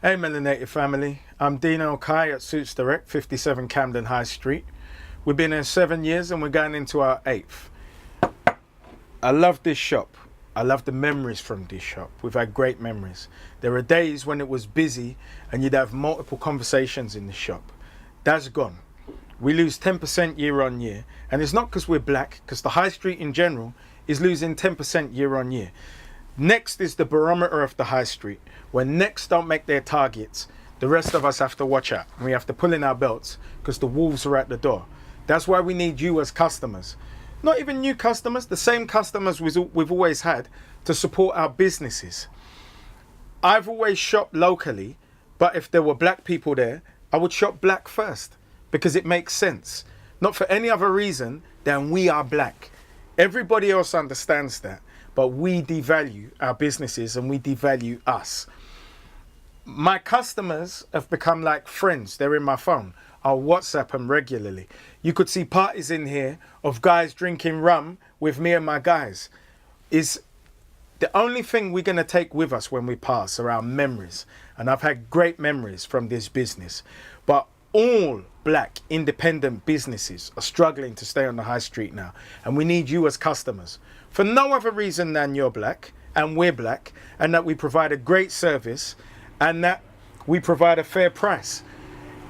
Hey Melanated family, I'm Dino Kai at Suits Direct, 57 Camden High Street. We've been here 7 years and we're going into our 8th. I love this shop. I love the memories from this shop. We've had great memories. There are days when it was busy and you'd have multiple conversations in the shop. That's gone. We lose 10% year on year, and it's not because we're black, because the high street in general is losing 10% year on year. Next is the barometer of the high street. When Next don't make their targets, the rest of us have to watch out. We have to pull in our belts because the wolves are at the door. That's why we need you as customers. Not even new customers, the same customers we've always had to support our businesses. I've always shopped locally, but if there were black people there, I would shop black first because it makes sense. Not for any other reason than we are black. Everybody else understands that, but we devalue our businesses and we devalue us. My customers have become like friends. They're in my phone. I'll WhatsApp them regularly. You could see parties in here of guys drinking rum with me and my guys. Is the only thing we're going to take with us when we pass are our memories. And I've had great memories from this business. But all black independent businesses are struggling to stay on the high street now. And we need you as customers. For no other reason than you're black and we're black, and that we provide a great service and that we provide a fair price.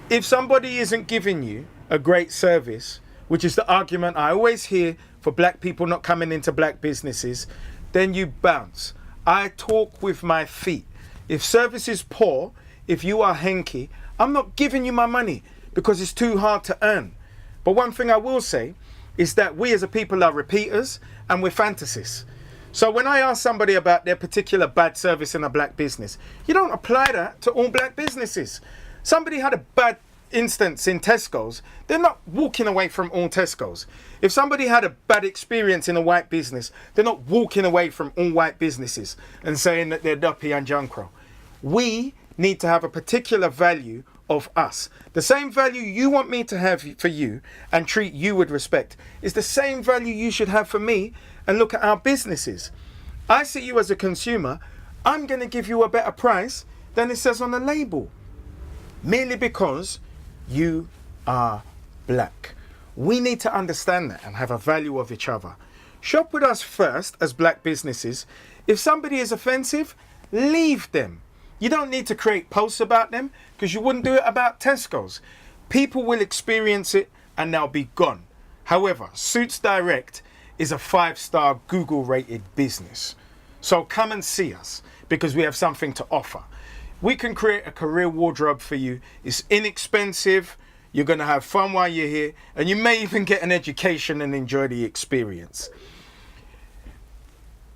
If somebody isn't giving you a great service, which is the argument I always hear for black people not coming into black businesses, then you bounce. I talk with my feet. If service is poor, if you are hanky, I'm not giving you my money because it's too hard to earn. But one thing I will say is that we as a people are repeaters and we're fantasists. So when I ask somebody about their particular bad service in a black business, you don't apply that to all black businesses. Somebody had a bad instance in Tesco's, they're not walking away from all Tesco's. If somebody had a bad experience in a white business, they're not walking away from all white businesses and saying that they're duppy and junkro. We need to have a particular value of us. The same value you want me to have for you and treat you with respect is the same value you should have for me, and look at our businesses. I see you as a consumer, I'm going to give you a better price than it says on the label, merely because you are black. We need to understand that and have a value of each other. Shop with us first as black businesses. If somebody is offensive, leave them. You don't need to create posts about them because you wouldn't do it about Tesco's. People will experience it and they'll be gone. However, Suits Direct is a 5-star Google rated business. So come and see us because we have something to offer. We can create a career wardrobe for you. It's inexpensive. You're going to have fun while you're here, and you may even get an education and enjoy the experience.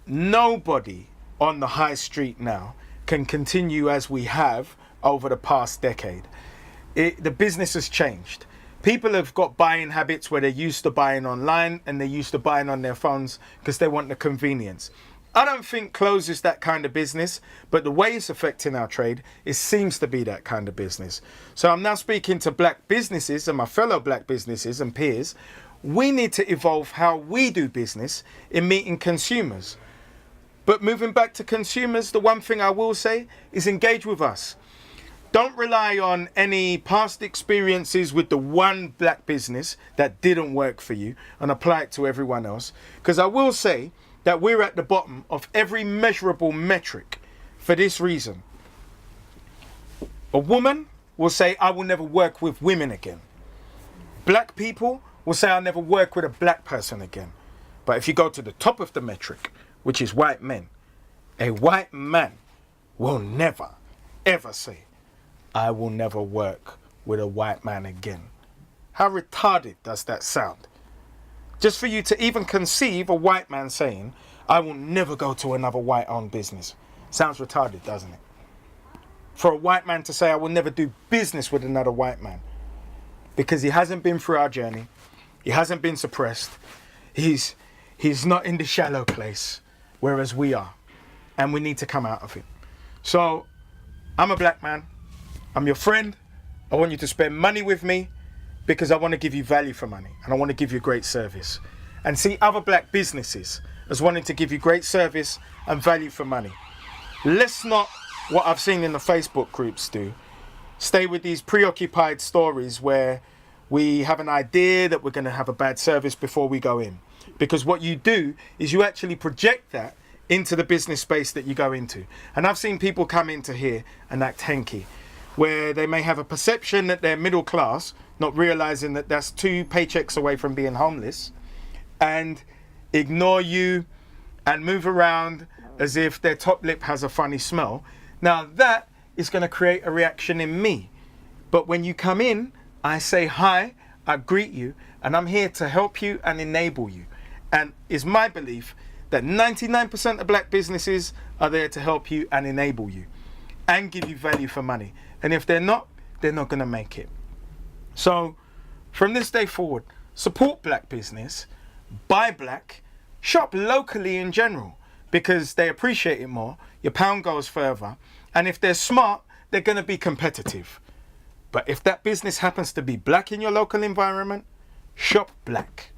Nobody on the high street now can continue as we have over the past decade. The business has changed. People have got buying habits where they're used to buying online and they're used to buying on their phones because they want the convenience. I don't think clothes is that kind of business, but the way it's affecting our trade, it seems to be that kind of business. So I'm now speaking to black businesses and my fellow black businesses and peers. We need to evolve how we do business in meeting consumers. But moving back to consumers, the one thing I will say is engage with us. Don't rely on any past experiences with the one black business that didn't work for you and apply it to everyone else. Because I will say that we're at the bottom of every measurable metric for this reason. A woman will say, I will never work with women again. Black people will say, I'll never work with a black person again. But if you go to the top of the metric, which is white men, a white man will never, ever say, I will never work with a white man again. How retarded does that sound? Just for you to even conceive a white man saying, I will never go to another white-owned business. Sounds retarded, doesn't it? For a white man to say, I will never do business with another white man. Because he hasn't been through our journey. He hasn't been suppressed. He's not in the shallow place, whereas we are. And we need to come out of it. So, I'm a black man. I'm your friend. I want you to spend money with me because I want to give you value for money and I want to give you great service. And see other black businesses as wanting to give you great service and value for money. Let's not what I've seen in the Facebook groups do. Stay with these preoccupied stories where we have an idea that we're going to have a bad service before we go in. Because what you do is you actually project that into the business space that you go into. And I've seen people come into here and act hanky, where they may have a perception that they're middle class, not realizing that that's 2 paychecks away from being homeless, and ignore you and move around as if their top lip has a funny smell. Now that is going to create a reaction in me. But when you come in, I say hi, I greet you, and I'm here to help you and enable you. And it's my belief that 99% of black businesses are there to help you and enable you and give you value for money. And if they're not going to make it. So from this day forward, support black business, buy black, shop locally in general, because they appreciate it more. Your pound goes further. And if they're smart, they're going to be competitive. But if that business happens to be black in your local environment, shop black.